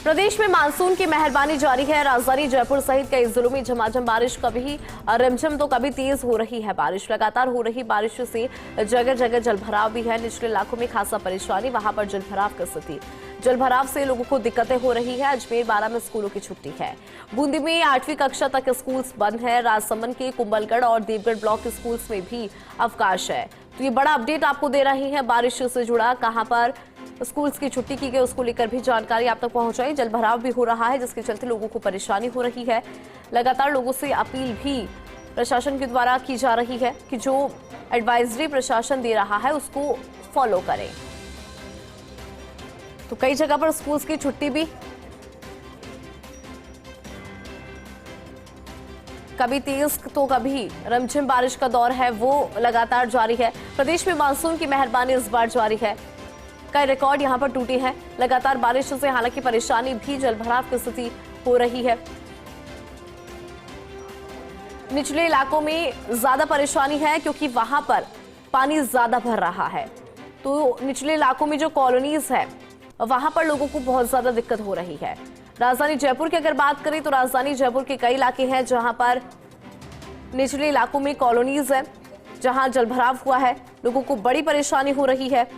प्रदेश में मानसून की मेहरबानी जारी है। राजधानी जयपुर सहित कई जिलों में झमाझम बारिश, कभी रिमझिम तो कभी तेज हो रही है बारिश। लगातार हो रही बारिश से जगह जगह जलभराव भी है। निचले इलाकों में खासा परेशानी, वहां पर जलभराव की स्थिति। जलभराव से लोगों को दिक्कतें हो रही है। अजमेर 12 में स्कूलों की छुट्टी है। बूंदी में 8वीं कक्षा तक स्कूल बंद है। राजसमंद के कुंभलगढ़ और देवगढ़ ब्लॉक के स्कूल्स में भी अवकाश है। तो ये बड़ा अपडेट आपको दे रही है बारिश से जुड़ा, कहां पर स्कूल्स की छुट्टी की गई उसको लेकर भी जानकारी आप तक पहुंचाई। जलभराव भी हो रहा है जिसके चलते लोगों को परेशानी हो रही है। लगातार लोगों से अपील भी प्रशासन के द्वारा की जा रही है कि जो एडवाइजरी प्रशासन दे रहा है उसको फॉलो करें। तो कई जगह पर स्कूल्स की छुट्टी भी, कभी तेज तो कभी रिमझिम बारिश का दौर है वो लगातार जारी है। प्रदेश में मानसून की मेहरबानी इस बार जारी है। कई रिकॉर्ड यहां पर टूटे हैं। लगातार बारिश से हालांकि परेशानी भी, जलभराव की स्थिति हो रही है। निचले इलाकों में ज्यादा परेशानी है क्योंकि वहां पर पानी ज्यादा भर रहा है। तो निचले इलाकों में जो कॉलोनीज है वहां पर लोगों को बहुत ज्यादा दिक्कत हो रही है। राजधानी जयपुर की अगर बात करें तो राजधानी जयपुर के कई इलाके हैं जहां पर निचले इलाकों में कॉलोनीज है, जहां जलभराव हुआ है। लोगों को बड़ी परेशानी हो रही है।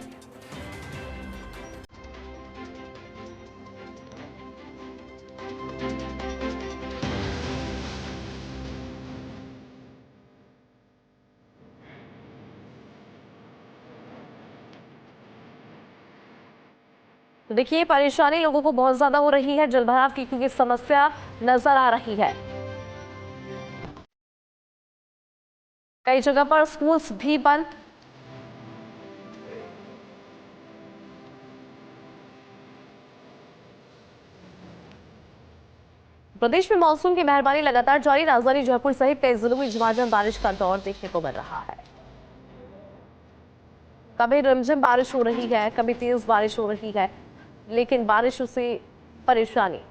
तो देखिए, परेशानी लोगों को बहुत ज्यादा हो रही है जलभराव की, क्योंकि समस्या नजर आ रही है। कई जगह पर स्कूल्स भी बंद। प्रदेश में मानसून की मेहरबानी लगातार जारी। राजधानी जयपुर सहित कई जिलों में झमाझम बारिश का दौर देखने को मिल रहा है। कभी रिमझिम बारिश हो रही है, कभी तेज बारिश हो रही है, लेकिन बारिश से परेशानी।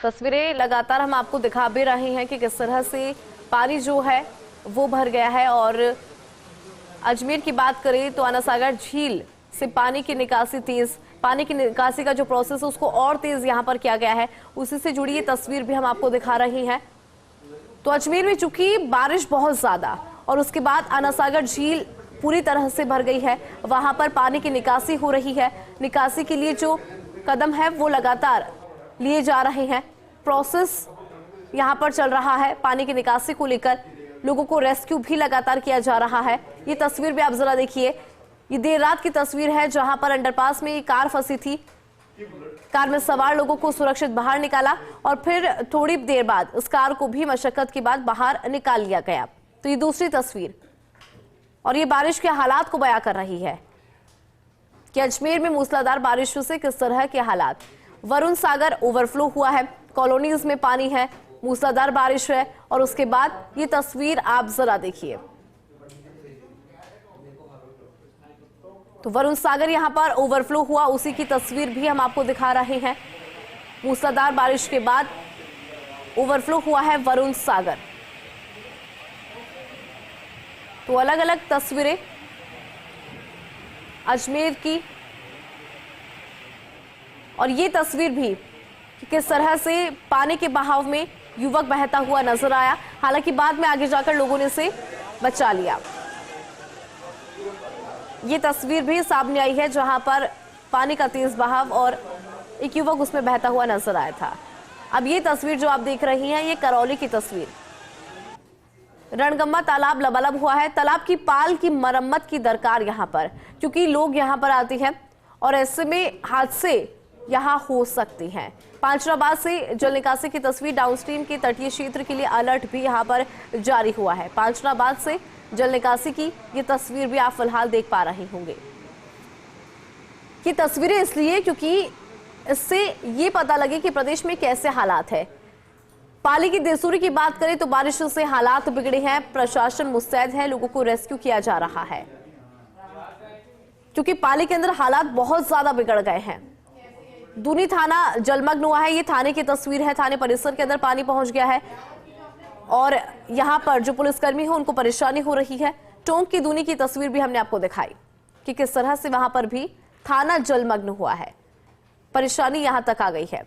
तस्वीरें लगातार हम आपको दिखा भी रहे हैं कि किस तरह से पानी जो है वो भर गया है। और अजमेर की बात करें तो अनासागर झील से पानी की निकासी तेज, पानी की निकासी का जो प्रोसेस है उसको और तेज यहां पर किया गया है। उसी से जुड़ी ये तस्वीर भी हम आपको दिखा रहे हैं। तो अजमेर में चूंकि बारिश बहुत ज्यादा और उसके बाद अनासागर झील पूरी तरह से भर गई है, वहां पर पानी की निकासी हो रही है। निकासी के लिए जो कदम है वो लगातार लिए जा रहे हैं। प्रोसेस यहां पर चल रहा है। पानी की निकासी को लेकर लोगों को रेस्क्यू भी लगातार किया जा रहा है। ये तस्वीर भी आप जरा देखिए, ये देर रात की तस्वीर है जहां पर अंडरपास में ये कार फंसी थी। कार में सवार लोगों को सुरक्षित बाहर निकाला और फिर थोड़ी देर बाद उस कार को भी मशक्कत के बाद बाहर निकाल लिया गया। तो ये दूसरी तस्वीर, और ये बारिश के हालात को बयां कर रही है कि अजमेर में मूसलाधार बारिश से किस तरह के हालात। वरुण सागर ओवरफ्लो हुआ है, कॉलोनीज में पानी है, मूसलाधार बारिश है। और उसके बाद ये तस्वीर आप जरा देखिए, तो वरुण सागर यहां पर ओवरफ्लो हुआ, उसी की तस्वीर भी हम आपको दिखा रहे हैं। मूसलाधार बारिश के बाद ओवरफ्लो हुआ है वरुण सागर। तो अलग अलग तस्वीरें अजमेर की, और ये तस्वीर भी कि किस तरह से पानी के बहाव में युवक बहता हुआ नजर आया। हालांकि बाद में आगे जाकर लोगों ने इसे बचा लिया। ये तस्वीर भी सामने आई है जहां पर पानी का तेज बहाव और एक युवक उसमें बहता हुआ नजर आया था। अब ये तस्वीर जो आप देख रही हैं, ये करौली की तस्वीर। रणगम्मा तालाब लबालब हुआ है। तालाब की पाल की मरम्मत की दरकार यहां पर, क्योंकि लोग यहां पर आते हैं और ऐसे में हादसे यहां हो सकते हैं। पांचराबाद से जल निकासी की तस्वीर, डाउनस्ट्रीम के तटीय क्षेत्र के लिए अलर्ट भी यहां पर जारी हुआ है। पांचराबाद से जल निकासी की ये तस्वीर भी आप फिलहाल देख पा रहे होंगे। ये तस्वीरें इसलिए क्योंकि इससे ये पता लगे कि प्रदेश में कैसे हालात है। पाली की देसूरी की बात करें तो बारिश से हालात बिगड़े हैं, प्रशासन मुस्तैद है, लोगों को रेस्क्यू किया जा रहा है क्योंकि पाली के अंदर हालात बहुत ज्यादा बिगड़ गए हैं। दूनी थाना जलमग्न हुआ है, ये थाने की तस्वीर है। थाने परिसर के अंदर पानी पहुंच गया है और यहां पर जो पुलिसकर्मी है उनको परेशानी हो रही है। टोंक की दूनी की तस्वीर भी हमने आपको दिखाई कि किस तरह से वहां पर भी थाना जलमग्न हुआ है, परेशानी यहां तक आ गई है।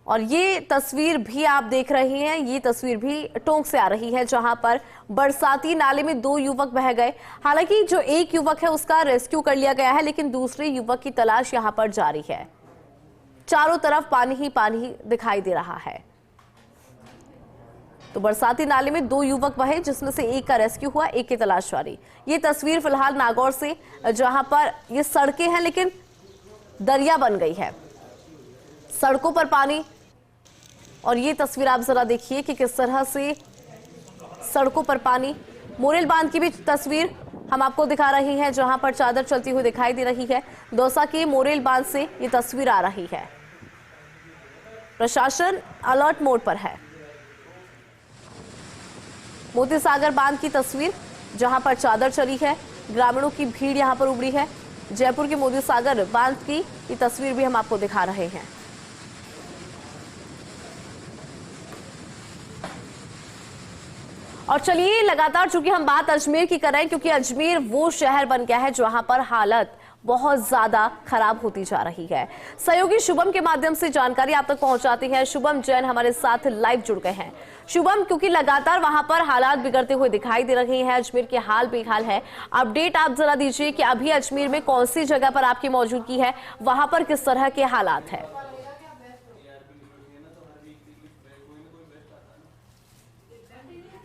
और ये तस्वीर भी आप देख रहे हैं, ये तस्वीर भी टोंक से आ रही है जहां पर बरसाती नाले में 2 युवक बह गए। हालांकि जो एक युवक है उसका रेस्क्यू कर लिया गया है, लेकिन दूसरे युवक की तलाश यहां पर जारी है। चारों तरफ पानी ही पानी दिखाई दे रहा है। तो बरसाती नाले में 2 युवक बहे, जिसमें से एक का रेस्क्यू हुआ, एक की तलाश जारी। ये तस्वीर फिलहाल नागौर से, जहां पर ये सड़कें हैं लेकिन दरिया बन गई है, सड़कों पर पानी। और ये तस्वीर आप जरा देखिए कि किस तरह से सड़कों पर पानी। मोरेल बांध की भी तस्वीर हम आपको दिखा रहे हैं, जहां पर चादर चलती हुई दिखाई दे रही है। दौसा के मोरेल बांध से ये तस्वीर आ रही है। प्रशासन अलर्ट मोड पर है। मोती सागर बांध की तस्वीर, जहां पर चादर चली है, ग्रामीणों की भीड़ यहां पर उमड़ी है। जयपुर के मोती सागर बांध की ये तस्वीर भी हम आपको दिखा रहे हैं। और चलिए लगातार चूंकि हम बात अजमेर की कर रहे हैं, क्योंकि अजमेर वो शहर बन गया है जहां पर हालत बहुत ज्यादा खराब होती जा रही है। सहयोगी शुभम के माध्यम से जानकारी आप तक पहुंचाती है। शुभम जैन हमारे साथ लाइव जुड़ गए हैं। शुभम, क्योंकि लगातार वहां पर हालात बिगड़ते हुए दिखाई दे रहे हैं, अजमेर के हाल बेहाल है, अपडेट आप जरा दीजिए कि अभी अजमेर में कौन सी जगह पर आपकी मौजूदगी है, वहां पर किस तरह के हालात है।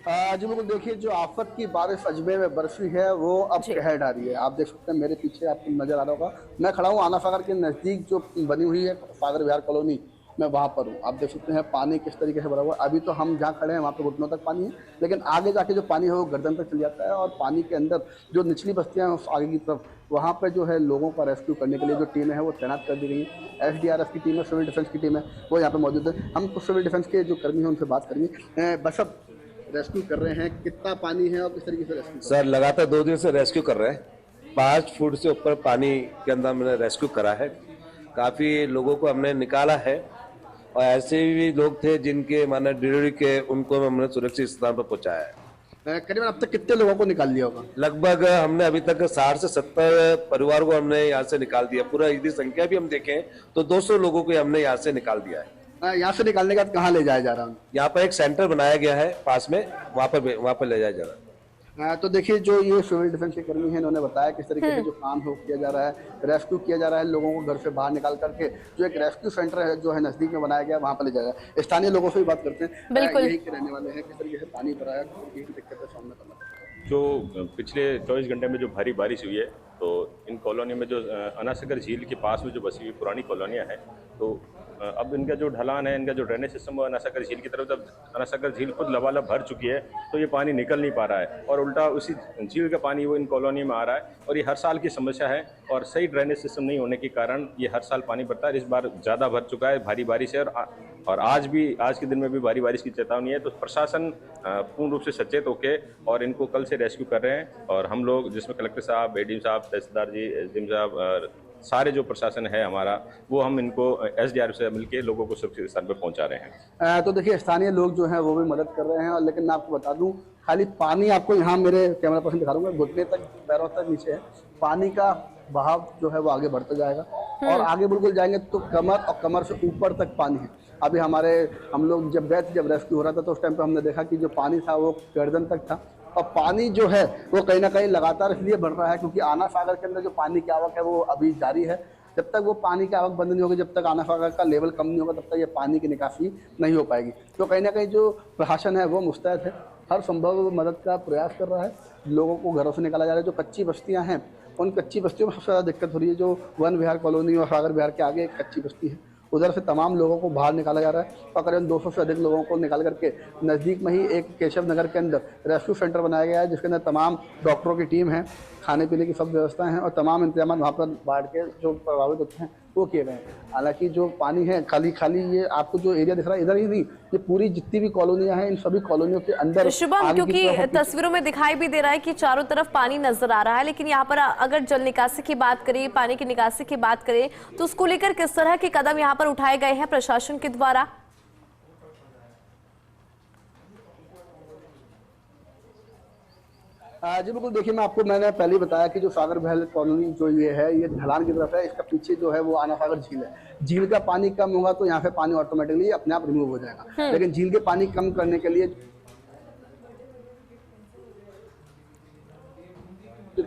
जी बिल्कुल, देखिए जो आफत की बारिश अजमेर में बरसी है वो अब कहर ढा रही है। आप देख सकते हैं मेरे पीछे आपको नजर आ रहा होगा, मैं खड़ा हूँ आना सागर के नज़दीक जो बनी हुई है सागर विहार कॉलोनी, मैं वहाँ पर हूँ। आप देख सकते हैं पानी किस तरीके से भरा हुआ है। अभी तो हम जहाँ खड़े हैं वहाँ पे घुटनों तक पानी है, लेकिन आगे जाके जो पानी है वो गर्दन तक चल जाता है। और पानी के अंदर जो निचली बस्तियाँ हैं उस आगे की तरफ, वहाँ पर जो है लोगों का रेस्क्यू करने के लिए जो टीम है वो तैनात कर दी गई है। SDRF की टीम है, सिविल डिफेंस की टीम है, वो यहाँ पर मौजूद है। हम कुछ सिविल डिफेंस के जो कर्मी हैं उनसे बात करेंगे। बस अब रेस्क्यू कर रहे हैं, कितना पानी है और किस तरीके से रेस्क्यू? सर लगातार 2 दिन से रेस्क्यू कर रहे हैं। 5 फुट से ऊपर पानी के अंदर हमने रेस्क्यू करा है। काफ़ी लोगों को हमने निकाला है और ऐसे भी लोग थे जिनके माने डिलीवरी के, उनको हमने सुरक्षित स्थान पर पहुंचाया है। करीबन अब तक कितने लोगों को निकाल लिया होगा? लगभग हमने अभी तक 60 से 70 परिवार को हमने यहाँ से निकाल दिया। पूरा यदि संख्या भी हम देखें तो 200 लोगों को हमने यहाँ से निकाल दिया है। यहाँ से निकालने के बाद कहाँ ले जाया जा रहा है? यहाँ पर एक सेंटर बनाया गया है पास में, वहाँ पर ले जाया जा रहा है। तो देखिए जो ये सिविल डिफेंस के कर्मी हैं इन्होंने बताया किस तरीके से जो काम है वो किया जा रहा है, रेस्क्यू किया जा रहा है। लोगों को घर से बाहर निकाल करके जो एक रेस्क्यू सेंटर है जो है नजदीक में बनाया गया, वहाँ पर ले जाया जाए। स्थानीय लोगों से भी बात करते हैं, यही के रहने वाले हैं, किस तरीके से पानी भरा है, यही दिक्कत का सामना करना पड़ता है। जो पिछले 24 घंटे में जो भारी बारिश हुई है, तो इन कॉलोनी में जो अनासागर झील के पास में जो बसी हुई पुरानी कॉलोनियाँ हैं, तो अब इनका जो ढलान है, इनका जो ड्रेनेज सिस्टम है अनासागर झील की तरफ, जब अनासागर झील खुद लबालब भर चुकी है तो ये पानी निकल नहीं पा रहा है और उल्टा उसी झील का पानी वो इन कॉलोनी में आ रहा है। और ये हर साल की समस्या है और सही ड्रेनेज सिस्टम नहीं होने के कारण ये हर साल पानी बढ़ता है। इस बार ज़्यादा भर चुका है, भारी बारिश है और आज के दिन में भी भारी बारिश की चेतावनी है। तो प्रशासन पूर्ण रूप से सचेत होकर और इनको कल से रेस्क्यू कर रहे हैं। और हम लोग, जिसमें कलेक्टर साहब, ADM साहब, तहसीलदार जी, SDM साहब और सारे जो प्रशासन है हमारा, वो हम इनको SDRF से मिलके लोगों को सुरक्षित स्थान पर पहुंचा रहे हैं। तो देखिए स्थानीय लोग जो हैं वो भी मदद कर रहे हैं। और लेकिन मैं आपको बता दूं, खाली पानी आपको यहाँ मेरे कैमरा पर्सन दिखा दूंगा, घुटने तक, पैरों तक नीचे है। पानी का बहाव जो है वो आगे बढ़ता जाएगा और आगे बिल्कुल जाएंगे तो कमर और कमर से ऊपर तक पानी है। अभी हम लोग जब गए थे, जब रेस्क्यू हो रहा था तो उस टाइम पर हमने देखा कि जो पानी था वो गर्दन तक था। और पानी जो है वो कहीं ना कहीं लगातार इसलिए बढ़ रहा है क्योंकि आना सागर के अंदर जो पानी की आवक है वो अभी जारी है। जब तक वो पानी की आवक बंद नहीं होगी, जब तक आना सागर का लेवल कम नहीं होगा, तब तक ये पानी की निकासी नहीं हो पाएगी। तो कहीं ना कहीं जो प्रशासन है वो मुस्तैद है, हर संभव मदद का प्रयास कर रहा है। लोगों को घरों से निकाला जा रहा है। जो कच्ची बस्तियाँ हैं उन कच्ची बस्तियों में सबसे ज़्यादा दिक्कत हो रही है। जो वन विहार कॉलोनी और सागर विहार के आगे एक कच्ची बस्ती है, उधर से तमाम लोगों को बाहर निकाला जा रहा है। और करीबन 200 से अधिक लोगों को निकाल करके नज़दीक में ही एक केशव नगर के अंदर रेस्क्यू सेंटर बनाया गया है, जिसके अंदर तमाम डॉक्टरों की टीम है, खाने पीने की सब व्यवस्थाएं हैं और तमाम इंतजाम वहाँ पर बाढ़ के जो प्रभावित होते हैं वो किए गए हैं। हालांकि जो पानी है खाली ये आपको जो एरिया दिख रहा है इधर ही नहीं, ये पूरी जितनी भी कॉलोनियां हैं इन सभी कॉलोनियों के अंदर शुभम, आगे की क्योंकि तरफ और पीछे- तस्वीरों में दिखाई भी दे रहा है कि चारों तरफ पानी नजर आ रहा है, लेकिन यहाँ पर अगर जल निकासी की बात करें, पानी की निकासी की बात करें, तो उसको लेकर किस तरह के कदम यहाँ पर उठाए गए हैं प्रशासन के द्वारा? जी बिल्कुल, देखिए मैंने पहले ही बताया कि जो सागर महल कॉलोनी जो ये है ये ढलान की तरफ है, इसका पीछे जो है वो आना सागर झील है। झील का पानी कम होगा तो यहाँ पे पानी ऑटोमेटिकली अपने आप रिमूव हो जाएगा, लेकिन झील के पानी कम करने के लिए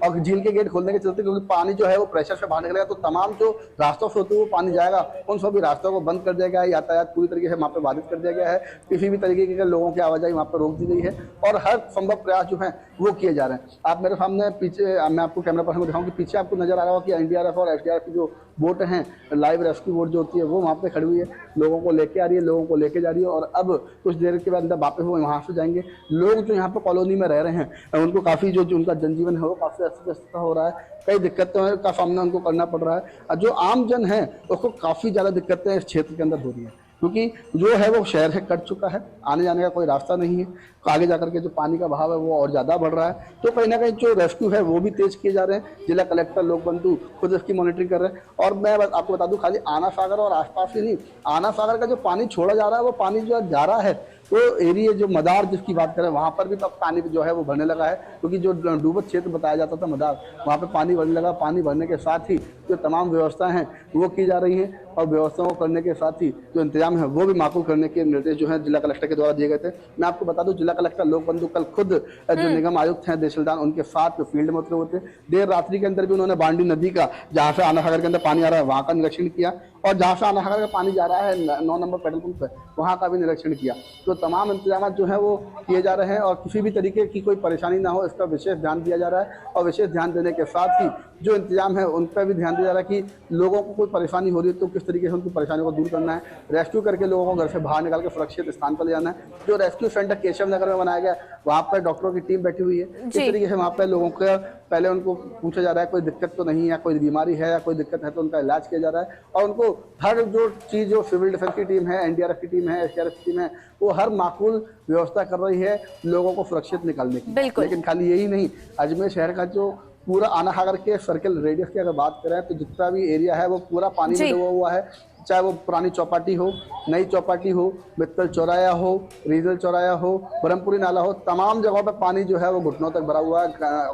और झील के गेट खोलने के चलते क्योंकि पानी जो है वो प्रेशर से बाहर निकलेगा, तो तमाम जो रास्तों से होते हुए पानी जाएगा उन सभी रास्तों को बंद कर दिया गया है। यातायात पूरी तरीके से वहाँ पे बाधित कर दिया गया है, किसी भी तरीके के लोगों की आवाजाही वहाँ पर रोक दी गई है और हर संभव प्रयास जो है वो किए जा रहे हैं। आप मेरे सामने पीछे, मैं आपको कैमरा पर्सन को दिखाऊं कि पीछे आपको नजर आ रहा होगा कि एनडीआरएफ और एसडीआरएफ की जो बोट हैं, लाइव रेस्क्यू बोट जो होती है वो वहाँ पे खड़ी हुई है, लोगों को लेके आ रही है, लोगों को लेके जा रही है और अब कुछ देर के बाद अंदर वापस वो वहाँ से जाएंगे। लोग जो यहाँ पे कॉलोनी में रह रहे हैं उनको काफ़ी जो उनका जनजीवन है वो काफ़ी अस्त व्यस्त हो रहा है, कई दिक्कतों का सामना उनको करना पड़ रहा है और जो आम जन है उसको काफ़ी ज़्यादा दिक्कतें इस क्षेत्र के अंदर हो रही है क्योंकि जो है वो शहर से कट चुका है, आने जाने का कोई रास्ता नहीं है, आगे जाकर के जो पानी का बहाव है वो और ज़्यादा बढ़ रहा है। तो कहीं ना कहीं जो रेस्क्यू है वो भी तेज किए जा रहे हैं, जिला कलेक्टर लोक बंधु खुद इसकी मॉनिटरिंग कर रहे हैं। और मैं आपको बता दूं खाली आना सागर और आसपास ही नहीं, आना सागर का जो पानी छोड़ा जा रहा है वो पानी जो जा रहा है वो एरिया जो मदार जिसकी बात करें वहाँ पर भी अब पानी जो है वो भरने लगा है क्योंकि जो डूबत क्षेत्र बताया जाता था मदार, वहाँ पे पानी भरने लगा। पानी भरने के साथ ही जो तमाम व्यवस्थाएं हैं वो की जा रही हैं और व्यवस्थाओं को करने के साथ ही जो इंतजाम है वो भी माकूल करने के निर्देश जो है जिला कलेक्टर के द्वारा दिए गए थे। मैं आपको बता दूं जिला कलेक्टर लोक बंधु कल खुद जो निगम आयुक्त हैं देशलदान उनके साथ फील्ड में उतरे होते, देर रात्रि के अंदर भी उन्होंने बांडी नदी का जहाँ से आना सागर के अंदर पानी आ रहा है वहाँ का निरीक्षण किया और जहाँ से आना सागर का पानी जा रहा है 9 नंबर पेट्रोल पंप पर वहाँ का भी निरीक्षण किया। तो तमाम इंतजाम जो है वो किए जा रहे हैं और किसी भी तरीके की कोई परेशानी ना हो इसका विशेष ध्यान दिया जा रहा है और विशेष ध्यान देने के साथ ही जो इंतजाम है उन पर भी ध्यान दिया जा रहा है कि लोगों को कोई परेशानी हो रही है तो किस तरीके से उनकी परेशानियों को दूर करना है, रेस्क्यू करके लोगों को घर से बाहर निकाल के सुरक्षित स्थान पर ले जाना है। जो रेस्क्यू सेंटर केशव नगर में बनाया गया वहाँ पर डॉक्टरों की टीम बैठी हुई है, इस तरीके से वहाँ पर लोगों का पहले उनको पूछा जा रहा है कोई दिक्कत तो नहीं है, कोई बीमारी है या कोई दिक्कत है तो उनका इलाज किया जा रहा है और उनको हर जो चीज़ जो सिविल डिफेंस की टीम है, एनडीआरएफ की टीम है, एसडीआरएफ की टीम है वो हर माकूल व्यवस्था कर रही है लोगों को सुरक्षित निकालने की। लेकिन खाली यही नहीं, अजमेर शहर का जो पूरा आना सागर के सर्कल रेडियस की अगर बात करें तो जितना भी एरिया है वो पूरा पानी में डूबा हुआ है, चाहे वो पुरानी चौपाटी हो, नई चौपाटी हो, मित्तल चौराया हो, रीजनल चौराया हो, ब्रह्मपुरी नाला हो, तमाम जगहों पर पानी जो है वो घुटनों तक भरा हुआ है,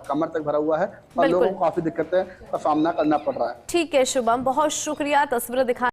कमर तक भरा हुआ है और लोगों को काफी दिक्कतें का सामना करना पड़ रहा है। ठीक है शुभम, बहुत शुक्रिया तस्वीरें दिखा